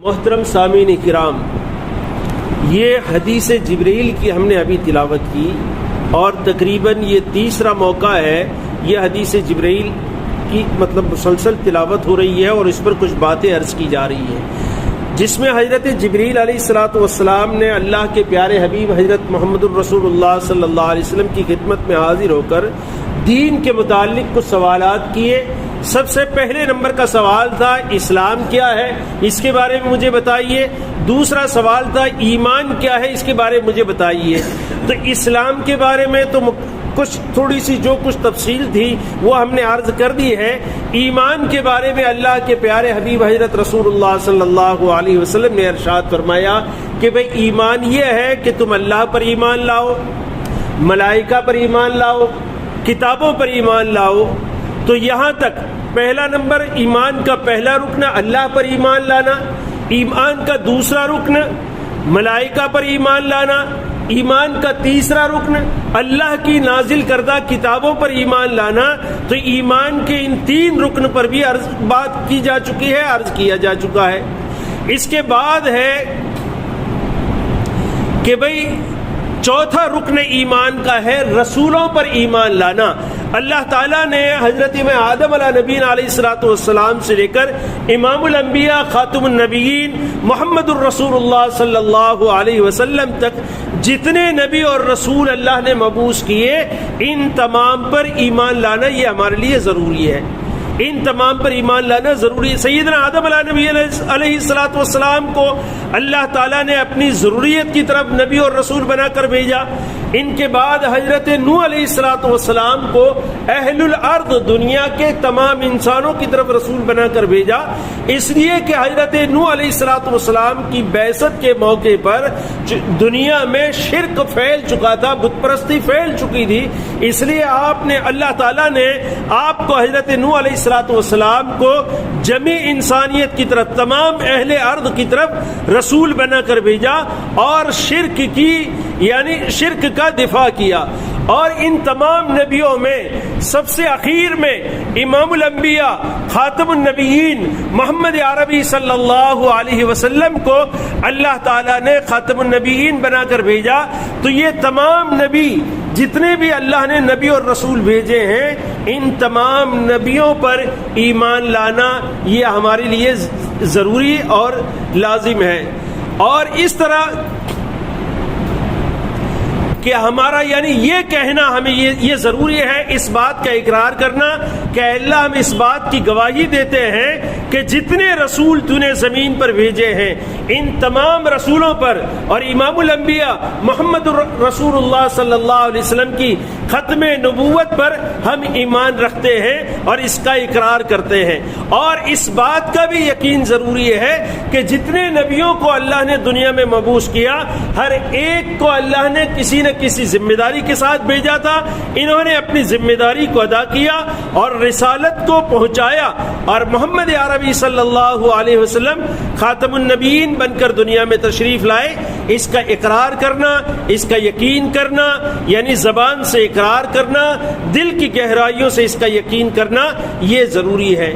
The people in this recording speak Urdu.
محترم سامعین کرام، یہ حدیث جبریل کی ہم نے ابھی تلاوت کی اور تقریباً یہ تیسرا موقع ہے یہ حدیث جبریل کی مسلسل تلاوت ہو رہی ہے اور اس پر کچھ باتیں عرض کی جا رہی ہیں، جس میں حضرت جبریل علیہ الصلاۃ والسلام نے اللہ کے پیارے حبیب حضرت محمد الرسول اللہ صلی اللہ علیہ وسلم کی خدمت میں حاضر ہو کر دین کے متعلق کچھ سوالات کیے۔ سب سے پہلے نمبر کا سوال تھا اسلام کیا ہے، اس کے بارے میں مجھے بتائیے۔ دوسرا سوال تھا ایمان کیا ہے، اس کے بارے میں مجھے بتائیے۔ تو اسلام کے بارے میں تو کچھ تھوڑی سی جو کچھ تفصیل تھی وہ ہم نے عرض کر دی ہے۔ ایمان کے بارے میں اللہ کے پیارے حبیب حضرت رسول اللہ صلی اللہ علیہ وسلم نے ارشاد فرمایا کہ بھئی ایمان یہ ہے کہ تم اللہ پر ایمان لاؤ، ملائکہ پر ایمان لاؤ، کتابوں پر ایمان لاؤ۔ تو یہاں تک پہلا نمبر ایمان کا پہلا رکن اللہ پر ایمان لانا، ایمان کا دوسرا رکن ملائکہ پر ایمان لانا، ایمان کا تیسرا رکن اللہ کی نازل کردہ کتابوں پر ایمان لانا۔ تو ایمان کے ان تین رکن پر بھی بات کی جا چکی ہے، عرض کیا جا چکا ہے۔ اس کے بعد ہے کہ بھئی چوتھا رکن ایمان کا ہے رسولوں پر ایمان لانا۔ اللہ تعالیٰ نے حضرت آدم علیہ نبینا علیہ الصلوۃ والسلام سے لے کر امام الانبیاء خاتم النبیین محمد الرسول اللہ صلی اللہ علیہ وسلم تک جتنے نبی اور رسول اللہ نے مبعوث کیے، ان تمام پر ایمان لانا یہ ہمارے لیے ضروری ہے، ان تمام پر ایمان لانا ضروری ہے۔ سیدنا آدم علیہ نبی علیہ الصلوۃ والسلام کو اللہ تعالیٰ نے اپنی ضروریت کی طرف نبی اور رسول بنا کر بھیجا۔ ان کے بعد حضرت نوح علیہ الصلوۃ والسلام کو اہل الارض دنیا کے تمام انسانوں کی طرف رسول بنا کر بھیجا، اس لیے کہ حضرت نوح علیہ الصلوۃ والسلام کی بعثت کے موقع پر دنیا میں شرک پھیل چکا تھا، بت پرستی پھیل چکی تھی، اس لیے اللہ تعالیٰ نے آپ کو حضرت نوح علیہ الصلوۃ والسلام کو جمیع انسانیت کی طرف، تمام اہل ارض کی طرف رسول بنا کر بھیجا اور شرک کی یعنی شرک کا دفاع کیا۔ اور ان تمام نبیوں میں سب سے اخیر میں امام الانبیاء خاتم النبیین محمد عربی صلی اللہ علیہ وسلم کو اللہ تعالیٰ نے خاتم النبیین بنا کر بھیجا۔ تو یہ تمام نبی جتنے بھی اللہ نے نبی اور رسول بھیجے ہیں، ان تمام نبیوں پر ایمان لانا یہ ہمارے لیے ضروری اور لازم ہے۔ اور اس طرح کہ ہمارا یعنی یہ کہنا ہمیں یہ ضروری ہے، اس بات کا اقرار کرنا کہ اللہ ہم اس بات کی گواہی دیتے ہیں کہ جتنے رسول تو نے زمین پر بھیجے ہیں، ان تمام رسولوں پر اور امام الانبیاء محمد رسول اللہ صلی اللہ علیہ وسلم کی ختم نبوت پر ہم ایمان رکھتے ہیں اور اس کا اقرار کرتے ہیں۔ اور اس بات کا بھی یقین ضروری ہے کہ جتنے نبیوں کو اللہ نے دنیا میں مبعوث کیا، ہر ایک کو اللہ نے کسی نہ کسی ذمہ داری کے ساتھ بھیجا تھا، انہوں نے اپنی ذمہ داری کو ادا کیا اور رسالت کو پہنچایا، اور محمد عربی صلی اللہ علیہ وسلم خاتم النبیین بن کر دنیا میں تشریف لائے۔ اس کا اقرار کرنا، اس کا یقین کرنا، یعنی زبان سے اقرار کرنا، دل کی گہرائیوں سے اس کا یقین کرنا یہ ضروری ہے۔